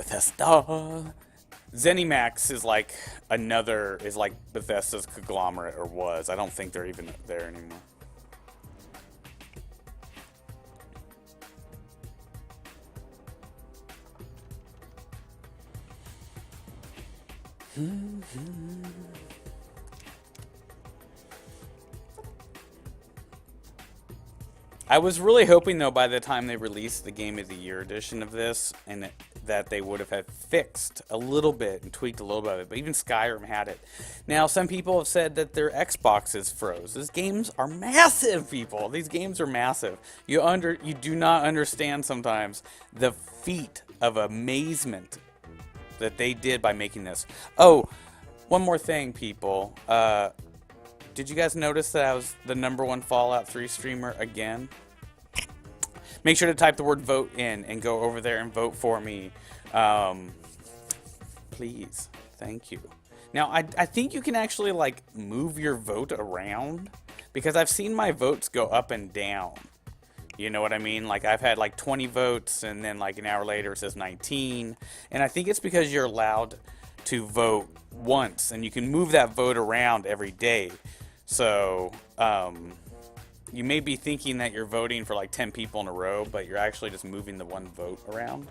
Bethesda. ZeniMax is like Bethesda's conglomerate, or was. I don't think they're even there anymore. I was really hoping, though, by the time they released the Game of the Year edition of this, that they would have had fixed a little bit and tweaked a little bit of it. But even Skyrim had it. Now, some people have said that their Xboxes froze. These games are massive, people. These games are massive. You do not understand sometimes the feat of amazement that they did by making this. Oh, one more thing, people. Did you guys notice that I was the #1 Fallout 3 streamer again? Make sure to type the word vote in and go over there and vote for me. Please. Thank you. Now, I think you can actually, like, move your vote around, because I've seen my votes go up and down. You know what I mean? Like, I've had, like, 20 votes, and then, like, an hour later it says 19. And I think it's because you're allowed to vote once, and you can move that vote around every day. So, you may be thinking that you're voting for like 10 people in a row, but you're actually just moving the one vote around.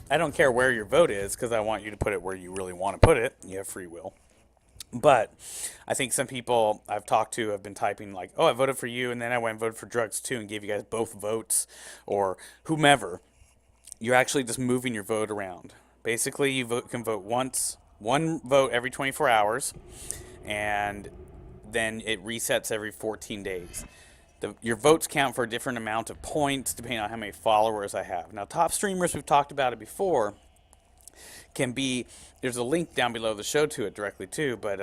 I don't care where your vote is, because I want you to put it where you really want to put it. You have free will. But I think some people I've talked to have been typing like, oh, I voted for you, and then I went and voted for drugs too, and gave you guys both votes, or whomever. You're actually just moving your vote around. Basically, you can vote once, one vote every 24 hours, and then it resets every 14 days. Your votes count for a different amount of points depending on how many followers I have. Now, top streamers, we've talked about it before, can be, there's a link down below the show to it directly too, but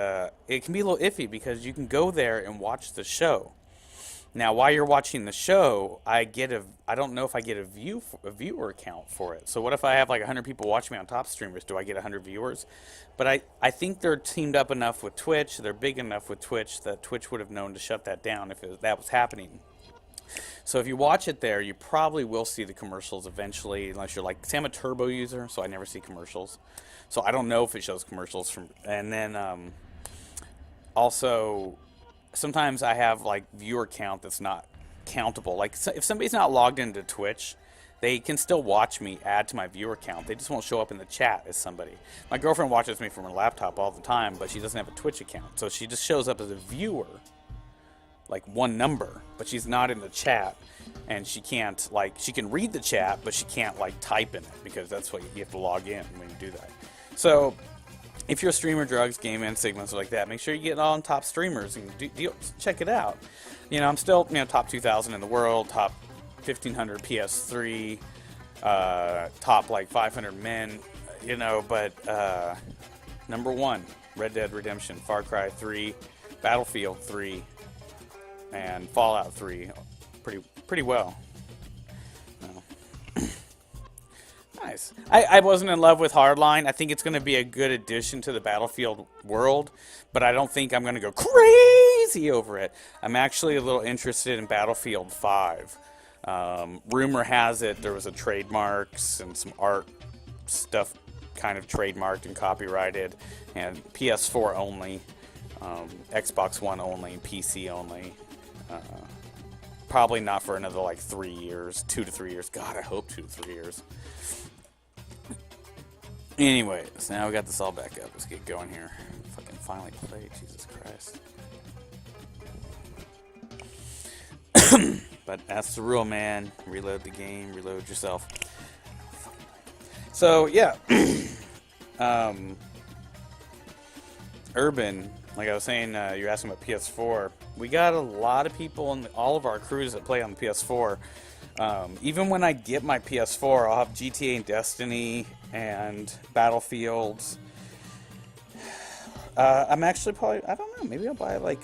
it can be a little iffy because you can go there and watch the show. Now, while you're watching the show, I don't know if I get a viewer count for it. So what if I have like 100 people watching me on top streamers? Do I get 100 viewers? But I think they're teamed up enough with Twitch, they're big enough with Twitch, that Twitch would have known to shut that down if that was happening. So if you watch it there, you probably will see the commercials eventually, unless you're like, say I'm a Turbo user, so I never see commercials. So I don't know if it shows commercials from, and then also, sometimes I have like viewer count that's not countable. Like if somebody's not logged into Twitch, they can still watch me add to my viewer count. They just won't show up in the chat as somebody. My girlfriend watches me from her laptop all the time, but she doesn't have a Twitch account. So she just shows up as a viewer, like one number, but she's not in the chat. And she can't, like, she can read the chat, but she can't, like, type in it, because that's what you have to log in when you do that. So if you're a streamer, drugs, game, and segments like that, make sure you get on top streamers and check it out. You know, I'm still, top 2,000 in the world, top 1,500 PS3, top like 500 men, but #1, Red Dead Redemption, Far Cry 3, Battlefield 3, and Fallout 3, pretty well. Nice. I wasn't in love with Hardline. I think it's going to be a good addition to the Battlefield world, but I don't think I'm going to go crazy over it. I'm actually a little interested in Battlefield 5. Rumor has it there was a trademarks and some art stuff kind of trademarked and copyrighted, and PS4 only, Xbox One only, PC only. Probably not for another like 3 years, 2 to 3 years. God, I hope 2 to 3 years. Anyways, now we got this all back up. Let's get going here. Fucking finally play, Jesus Christ. But that's the rule, man. Reload the game, reload yourself. So, yeah. Urban, like I was saying, you're asking about PS4. We got a lot of people in all of our crews that play on the PS4. Even when I get my PS4, I'll have GTA and Destiny and Battlefields. I'm actually probably, I don't know, maybe I'll buy like,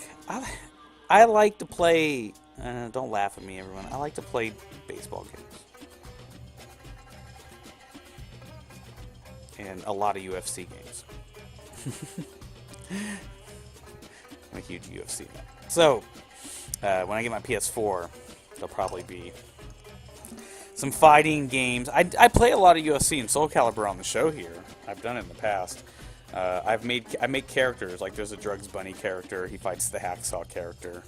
I like to play, don't laugh at me everyone, I like to play baseball games. And a lot of UFC games. I'm a huge UFC fan. So, when I get my PS4, there'll probably be some fighting games. I play a lot of UFC and Soul Calibur on the show here. I've done it in the past. I make characters, like there's a Drugs Bunny character. He fights the Hacksaw character.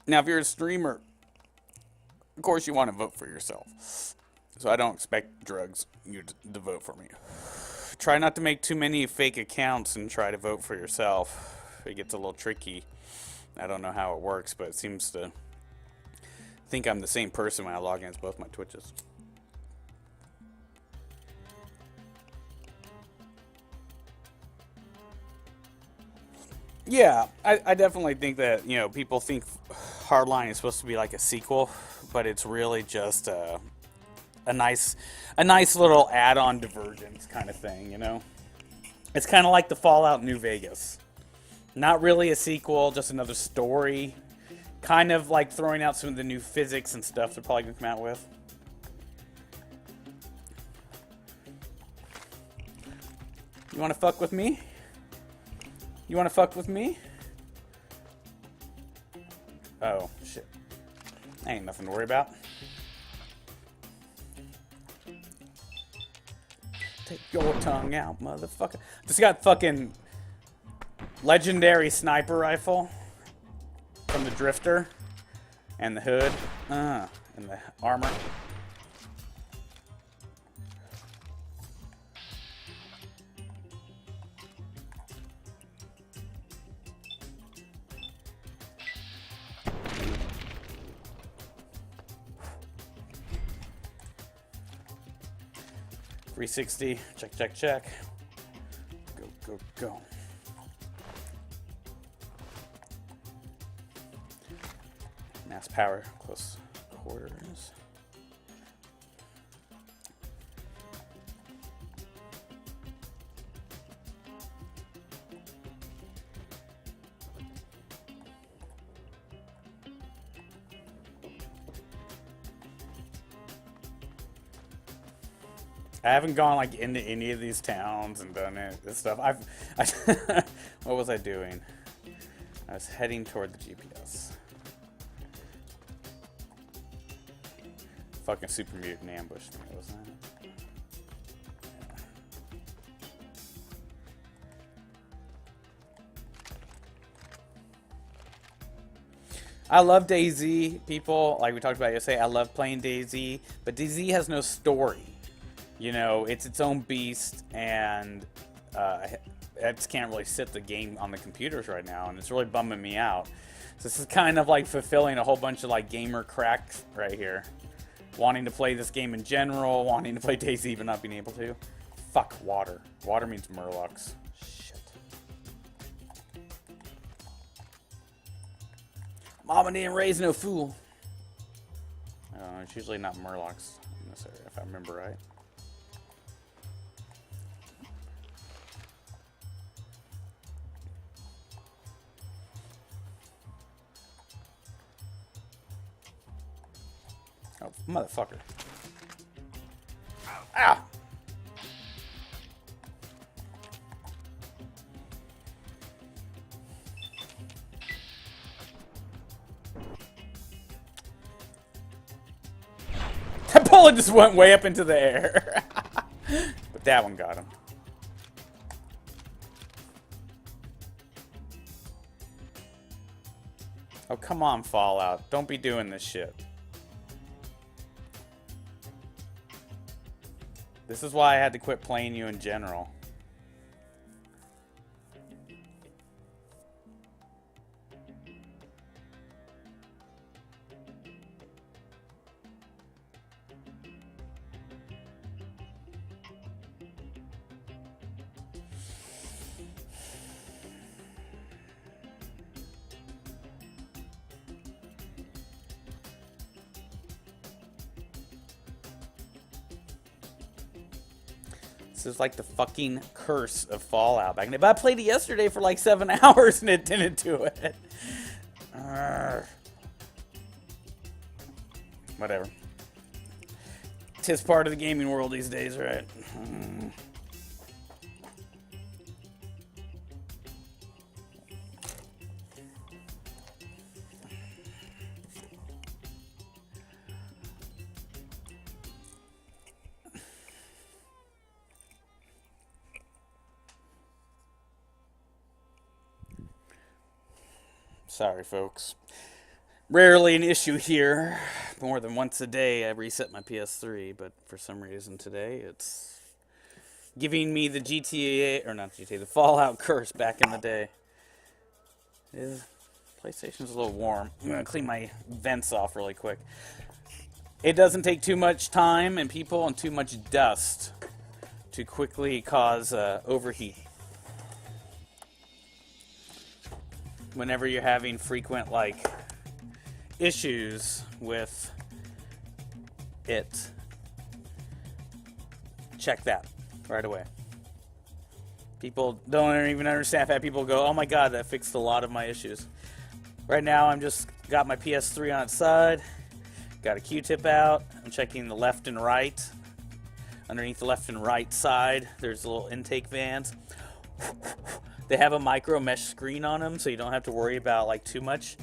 Now, if you're a streamer, of course you want to vote for yourself. So I don't expect Drugs you to vote for me. Try not to make too many fake accounts and try to vote for yourself. It gets a little tricky. I don't know how it works, but it seems to think I'm the same person when I log into both my Twitches. Yeah, I definitely think that, you know, people think Hardline is supposed to be like a sequel, but it's really just a nice little add-on divergence kind of thing, you know? It's kind of like the Fallout New Vegas. Not really a sequel, just another story. Kind of like throwing out some of the new physics and stuff they're probably going to come out with. You want to fuck with me? You want to fuck with me? Oh, shit. Ain't nothing to worry about. Take your tongue out, motherfucker. This got fucking legendary sniper rifle from the Drifter and the hood and the armor. .360, check. Go. Mass power, close quarters. I haven't gone like into any of these towns and done it. This stuff. What was I doing? I was heading toward the GPS. Fucking super mutant ambushed me, wasn't it? Yeah. I love DayZ, people. Like we talked about yesterday, I love playing DayZ, but DayZ has no story. You know, it's its own beast, and I just can't really sit the game on the computers right now, and it's really bumming me out. So this is kind of like fulfilling a whole bunch of like gamer cracks right here. Wanting to play this game in general, wanting to play DayZ but not being able to. Fuck water. Water means murlocs. Shit. Mama didn't raise no fool. It's usually not murlocs in this area, if I remember right. Oh, motherfucker. Ah! That bullet just went way up into the air. But that one got him. Oh, come on, Fallout. Don't be doing this shit. This is why I had to quit playing you in general. This is like the fucking curse of Fallout back in the day. But I played it yesterday for like 7 hours and it didn't do it. Whatever. Tis part of the gaming world these days, right? Sorry, folks. Rarely an issue here. More than once a day I reset my PS3, but for some reason today it's giving me the GTA, or not GTA, the Fallout curse back in the day. PlayStation's a little warm. I'm going to clean my vents off really quick. It doesn't take too much time and people and too much dust to quickly cause overheat. Whenever you're having frequent, issues with it, check that right away. People don't even understand that. People go, oh my god, that fixed a lot of my issues. Right now I'm just got my PS3 on its side, got a Q-tip out, I'm checking the left and right. Underneath the left and right side there's little intake fans. They have a micro mesh screen on them, so you don't have to worry about too much,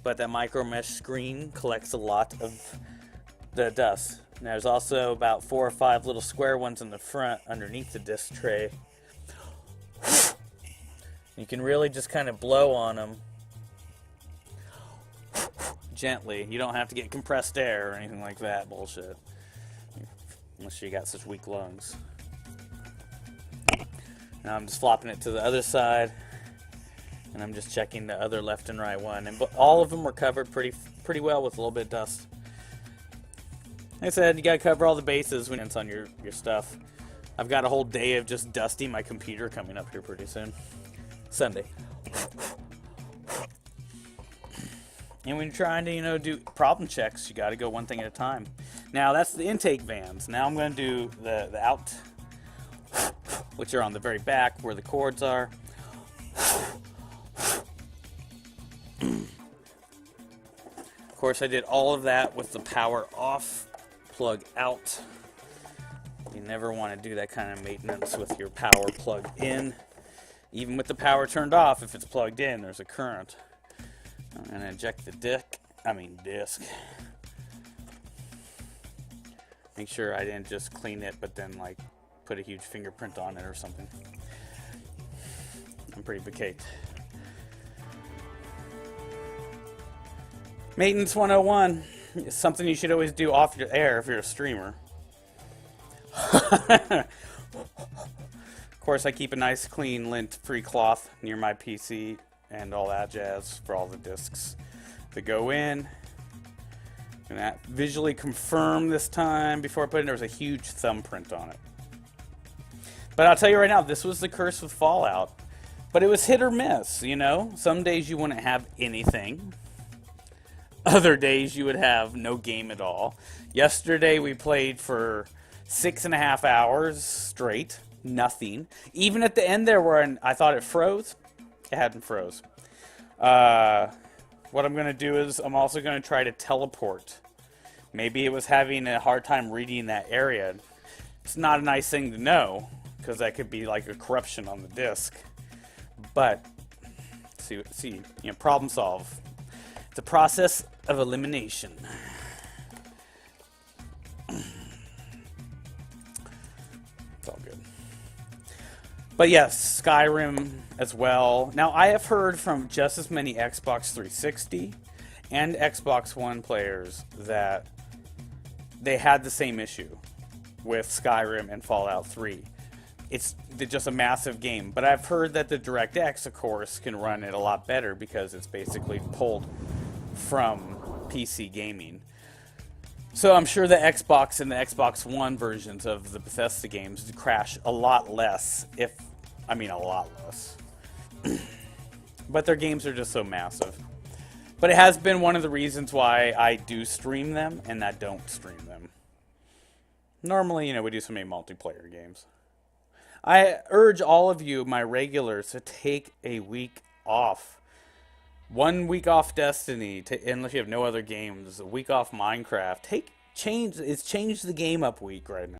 but that micro mesh screen collects a lot of the dust. And there's also about 4 or 5 little square ones in the front underneath the disc tray. You can really just kind of blow on them gently. You don't have to get compressed air or anything like that bullshit, unless you got such weak lungs. Now I'm just flopping it to the other side, and I'm just checking the other left and right one, and all of them were covered pretty well with a little bit of dust. Like I said, you gotta cover all the bases when it's on your stuff. I've got a whole day of just dusting my computer coming up here pretty soon. Sunday. And when you're trying to, do problem checks, you gotta go one thing at a time. Now that's the intake vans. Now I'm gonna do the out, which are on the very back where the cords are. Of course, I did all of that with the power off, plug out. You never want to do that kind of maintenance with your power plugged in. Even with the power turned off, if it's plugged in, there's a current. I'm going to eject the disc. Make sure I didn't just clean it, but then put a huge fingerprint on it or something. I'm pretty baked. Maintenance 101 is something you should always do off your air if you're a streamer. Of course, I keep a nice, clean, lint-free cloth near my PC and all that jazz for all the discs that go in. And that visually confirm this time before I put it in. There was a huge thumbprint on it. But I'll tell you right now, this was the curse with Fallout. But it was hit or miss, Some days you wouldn't have anything. Other days you would have no game at all. Yesterday we played for 6.5 hours straight. Nothing. Even at the end there where I thought it froze, it hadn't froze. What I'm going to do is I'm also going to try to teleport. Maybe it was having a hard time reading that area. It's not a nice thing to know, because that could be like a corruption on the disc. But, see, problem solve. It's a process of elimination. It's all good. But yes, Skyrim as well. Now, I have heard from just as many Xbox 360 and Xbox One players that they had the same issue with Skyrim and Fallout 3. It's just a massive game. But I've heard that the DirectX, of course, can run it a lot better because it's basically pulled from PC gaming. So I'm sure the Xbox and the Xbox One versions of the Bethesda games crash a lot less, a lot less. But their games are just so massive. But it has been one of the reasons why I do stream them and I don't stream them. Normally, we do so many multiplayer games. I urge all of you, my regulars, to take a week off. 1 week off Destiny, unless you have no other games. A week off Minecraft. Change the game up week right now.